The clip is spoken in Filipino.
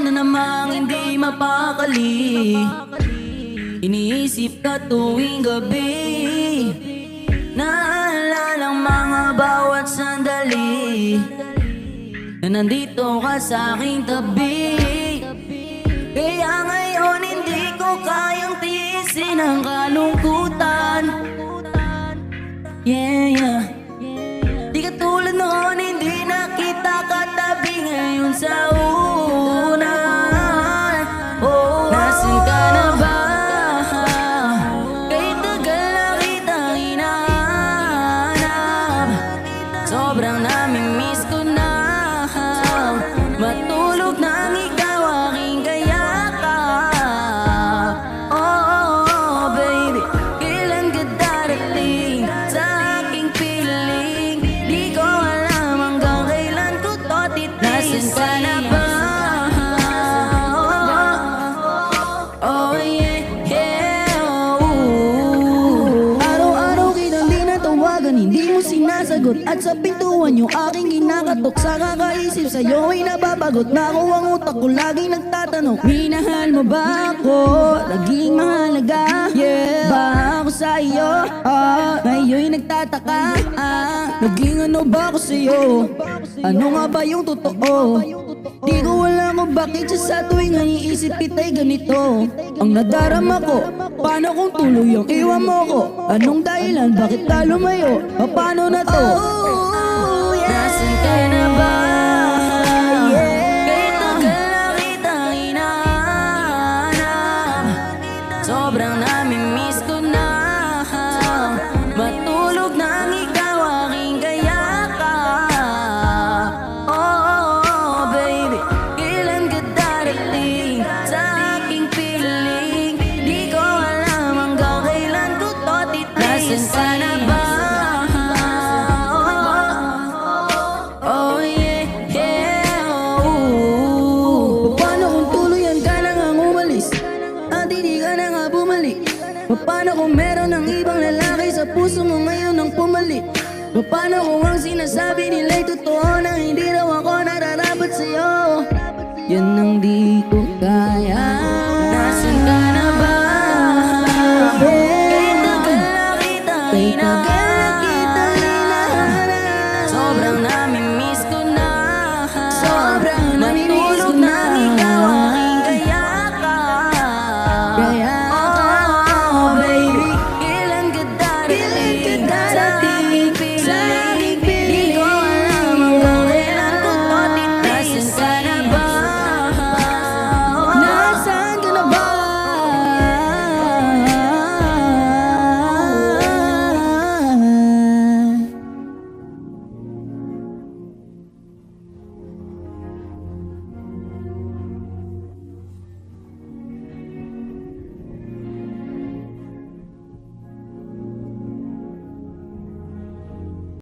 na namang hindi mapakali. Iniisip ka tuwing gabi, naalalang mga bawat sandali na nandito ka sa aking tabi. Kaya ngayon hindi ko kayang tiisin ang kalungkutan. Yeah. Di katulad noon, hindi na kita katabi ngayon sa una. Oh, nasan ka na ba? Kahit tagal na kitang hinahanap, sobrang namimiss ko na matulog nang ikaw aking kayakap. Oh, baby, kailan ka darating sa aking piling? Di ko alam hanggang kailan ko to titiisin. Nasan ka na ba? Oh, yeah, oh. Araw-araw kitang di natawagan, hindi mo sinasagot. At sa pintuan yung aking kinakatok, sa kakaisip sa'yo ay nababagot. Naku ang utak ko laging nagtatanong, minahal mo ba ako? Laging mahalaga, yeah, ba ako sa iyo? Ngayon'y nagtataka, naging ano ba ako sa'yo? Ano nga ba yung totoo? Di ko alam kung bakit siya sa tuwing naiisip kita'y ganito. Ang nadarama ko, paano kung tuloy ang iwan mo ko? Anong dahilan, bakit ka lumayo? Paano na to? Oh, nasan ka na ba? Kahit tagal na kitang hinahanap, sobrang namimiss ko na matulog nang ikaw aking kayakap. Oh, baby, kailan ka darating sa aking piling? Di ko alam hanggang kailan ko to titiisin. Nasan ka na ba? Oh, yeah, oh. Paano kung tuluyan ka na ngang umalis at hindi ka na nga bumalik? Paano kung meron ng ibang lalaki sa puso mo ngayon ang pumalit? Paano kung ang sinasabi nila'y totoo na hindi raw ako nararapat sa'yo? Yan ang di ko kaya. Nasan ka na ba? Kahit tagal na kitang hinahanap, sobrang namimiss ko na matulog nang ikaw aking kayakap.